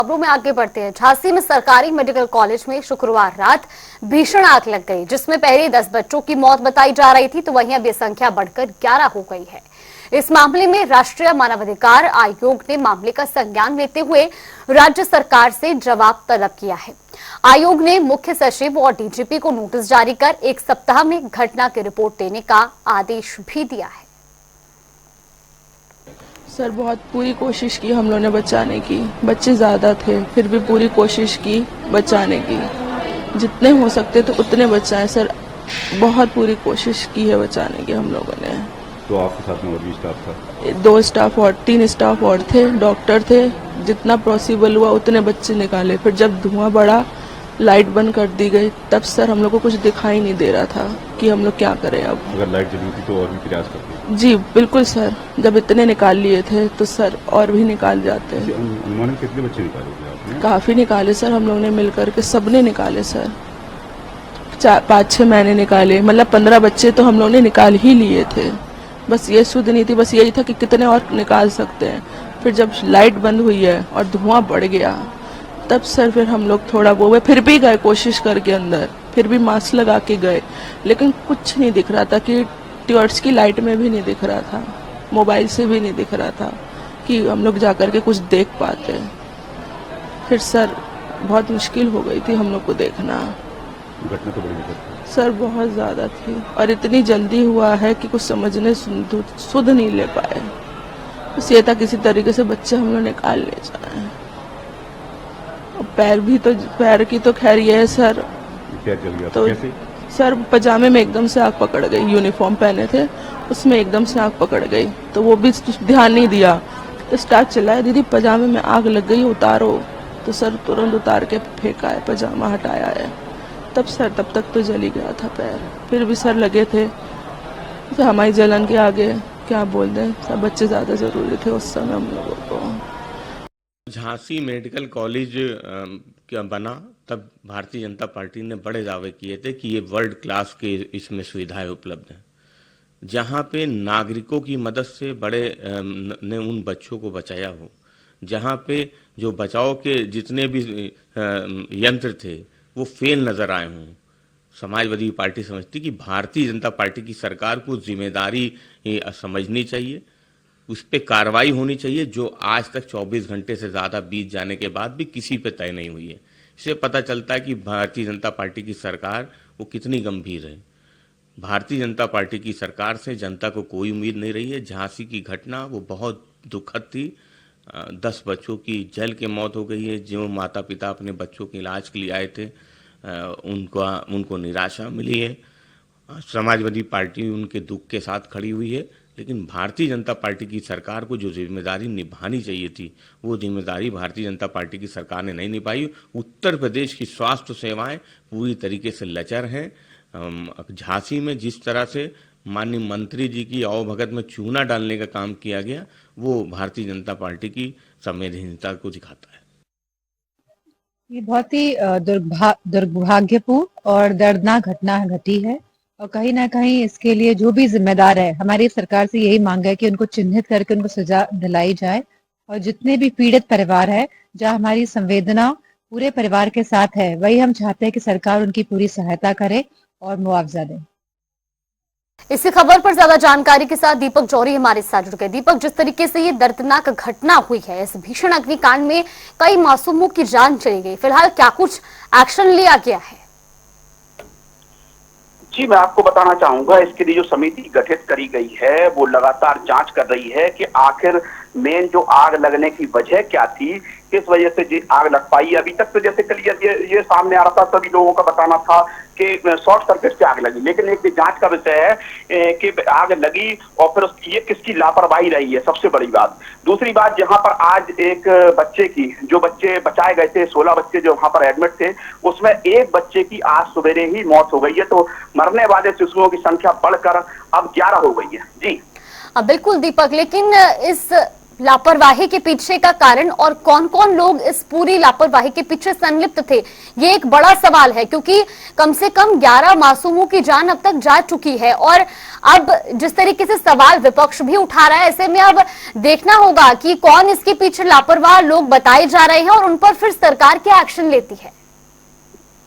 खबरों में आगे बढ़ते हैं। झांसी में सरकारी मेडिकल कॉलेज में शुक्रवार रात भीषण आग लग गई, जिसमें पहले 10 बच्चों की मौत बताई जा रही थी, तो वहीं अब ये संख्या बढ़कर 11 हो गई है। इस मामले में राष्ट्रीय मानवाधिकार आयोग ने मामले का संज्ञान लेते हुए राज्य सरकार से जवाब तलब किया है। आयोग ने मुख्य सचिव और डीजीपी को नोटिस जारी कर 1 सप्ताह में घटना की रिपोर्ट देने का आदेश भी दिया है। सर बहुत पूरी कोशिश की हम लोगों ने बचाने की, बच्चे ज़्यादा थे फिर भी पूरी कोशिश की बचाने की, जितने हो सकते थे उतने बचाए सर, बहुत पूरी कोशिश की है बचाने की हम लोगों ने। तो आपके साथ में और भी स्टाफ था? 2 स्टाफ और 3 स्टाफ और थे, डॉक्टर थे, जितना पॉसिबल हुआ उतने बच्चे निकाले। फिर जब धुआं बढ़ा, लाइट बंद कर दी गई, तब सर हम लोग को कुछ दिखाई नहीं दे रहा था कि हम लोग क्या करें अब। अगर लाइट जली थी तो और भी प्रयास करते? जी बिल्कुल सर, जब इतने निकाल लिए थे तो सर और भी निकाल जाते। अनुमानित कितने बच्चे निकाले थे आपने? काफ़ी निकाले सर, हम लोग ने मिलकर के सबने निकाले सर, 5-6 महीने निकाले, मतलब 15 बच्चे तो हम लोग ने निकाल ही लिए थे। बस ये शुद्ध नहीं थी, बस यही था कि कितने और निकाल सकते हैं। फिर जब लाइट बंद हुई है और धुआं बढ़ गया, तब सर फिर हम लोग थोड़ा वो फिर भी गए कोशिश करके अंदर, फिर भी मास्क लगा के गए, लेकिन कुछ नहीं दिख रहा था कि टॉर्च की लाइट में भी नहीं दिख रहा था, मोबाइल से भी नहीं दिख रहा था कि हम लोग जा कर के कुछ देख पाते। फिर सर बहुत मुश्किल हो गई थी हम लोग को देखना। घटना तो बड़ी विकट सर बहुत ज़्यादा थी और इतनी जल्दी हुआ है कि कुछ समझने सुध नहीं ले पाए। बस ये था किसी तरीके से बच्चे हम लोग निकाल ले जाए। पैर की तो खैर ये है सर, क्या चल गया तो कैसे? सर पजामे में एकदम से आग पकड़ गई, यूनिफॉर्म पहने थे उसमें एकदम से आग पकड़ गई, तो वो भी ध्यान नहीं दिया, तो स्टाफ चिल्लाया दीदी पजामे में आग लग गई उतारो, तो सर तुरंत उतार के फेंका है, पजामा हटाया है। तब तक तो जल ही गया था पैर, फिर भी सर लगे थे, तो हमारी जलन के आगे क्या बोल दें, सब बच्चे ज़्यादा ज़रूरी थे उस समय हम लोगों को। झांसी मेडिकल कॉलेज क्या बना तब भारतीय जनता पार्टी ने बड़े दावे किए थे कि ये वर्ल्ड क्लास के इसमें सुविधाएं उपलब्ध हैं, जहां पे नागरिकों की मदद से बड़े ने उन बच्चों को बचाया हो, जहां पे जो बचाव के जितने भी यंत्र थे वो फेल नजर आए हों। समाजवादी पार्टी समझती कि भारतीय जनता पार्टी की सरकार को जिम्मेदारी समझनी चाहिए, उस पर कार्रवाई होनी चाहिए, जो आज तक 24 घंटे से ज़्यादा बीत जाने के बाद भी किसी पे तय नहीं हुई है। इससे पता चलता है कि भारतीय जनता पार्टी की सरकार वो कितनी गंभीर है। भारतीय जनता पार्टी की सरकार से जनता को कोई उम्मीद नहीं रही है। झांसी की घटना वो बहुत दुखद थी, 10 बच्चों की जल के मौत हो गई है। जो माता पिता अपने बच्चों के इलाज के लिए आए थे, उनको निराशा मिली है। समाजवादी पार्टी उनके दुख के साथ खड़ी हुई है, लेकिन भारतीय जनता पार्टी की सरकार को जो जिम्मेदारी निभानी चाहिए थी वो जिम्मेदारी भारतीय जनता पार्टी की सरकार ने नहीं निभाई। उत्तर प्रदेश की स्वास्थ्य सेवाएं पूरी तरीके से लचर हैं। झांसी में जिस तरह से माननीय मंत्री जी की आवभगत में चूना डालने का काम किया गया, वो भारतीय जनता पार्टी की संवेदनशीलता को दिखाता है। ये बहुत ही दुर्भाग्यपूर्ण और दर्दनाक घटना घटी है, और कहीं ना कहीं इसके लिए जो भी जिम्मेदार है, हमारी सरकार से यही मांग है कि उनको चिन्हित करके उनको सजा दिलाई जाए, और जितने भी पीड़ित परिवार है, जहां हमारी संवेदना पूरे परिवार के साथ है, वही हम चाहते हैं कि सरकार उनकी पूरी सहायता करे और मुआवजा दे। इसी खबर पर ज्यादा जानकारी के साथ दीपक जौहरी हमारे साथ जुड़ गए। दीपक, जिस तरीके से ये दर्दनाक घटना हुई है, इस भीषण अग्निकांड में कई मासूमों की जान चली गई, फिलहाल क्या कुछ एक्शन लिया गया है? जी, मैं आपको बताना चाहूंगा, इसके लिए जो समिति गठित करी गई है वो लगातार जांच कर रही है कि आखिर मेन जो आग लगने की वजह क्या थी, किस वजह से आग लग पाई। अभी तक तो जैसे कल ये सामने आ रहा था, सभी लोगों का बताना था कि शॉर्ट सर्किट से आग लगी, लेकिन एक जांच का विषय है कि आग लगी और फिर ये किसकी लापरवाही रही है, सबसे बड़ी बात। दूसरी बात, जहां पर आज एक बच्चे की, जो बच्चे बचाए गए थे, 16 बच्चे जो वहां पर एडमिट थे, उसमें एक बच्चे की आज सवेरे ही मौत हो गई है, तो मरने वाले शिशुओं की संख्या बढ़कर अब 11 हो गई है। जी बिल्कुल दीपक, लेकिन इस लापरवाही के पीछे का कारण और कौन कौन लोग इस पूरी लापरवाही के पीछे संलिप्त थे, ये एक बड़ा सवाल है, क्योंकि कम से कम 11 मासूमों की जान अब तक जा चुकी है। और अब जिस तरीके से सवाल विपक्ष भी उठा रहा है, ऐसे में अब देखना होगा कि कौन इसके पीछे लापरवाह लोग बताए जा रहे हैं और उन पर फिर सरकार क्या एक्शन लेती है।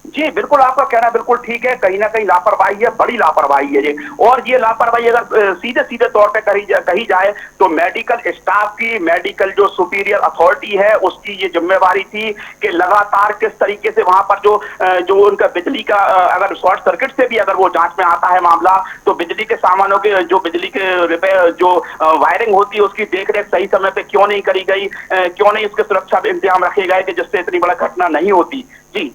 जी बिल्कुल, आपका कहना बिल्कुल ठीक है। कहीं ना कहीं लापरवाही है, बड़ी लापरवाही है ये। और ये लापरवाही अगर सीधे सीधे तौर पे कही जाए तो मेडिकल स्टाफ की, मेडिकल जो सुपीरियर अथॉरिटी है उसकी ये जिम्मेवारी थी कि लगातार किस तरीके से वहां पर जो उनका बिजली का अगर शॉर्ट सर्किट से भी अगर वो जांच में आता है मामला, तो बिजली के सामानों के जो बिजली के रिपेयर जो वायरिंग होती है उसकी देखरेख सही समय पे क्यों नहीं करी गई, क्यों नहीं उसके सुरक्षा इंतजाम रखे गए कि जिससे इतनी बड़ा घटना नहीं होती। जी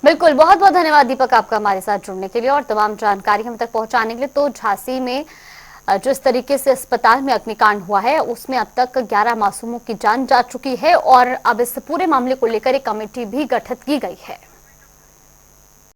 बिल्कुल, बहुत बहुत धन्यवाद दीपक आपका हमारे साथ जुड़ने के लिए और तमाम जानकारी हम तक पहुंचाने के लिए। तो झांसी में जिस तरीके से अस्पताल में अग्निकांड हुआ है उसमें अब तक 11 मासूमों की जान जा चुकी है और अब इस पूरे मामले को लेकर एक कमेटी भी गठित की गई है।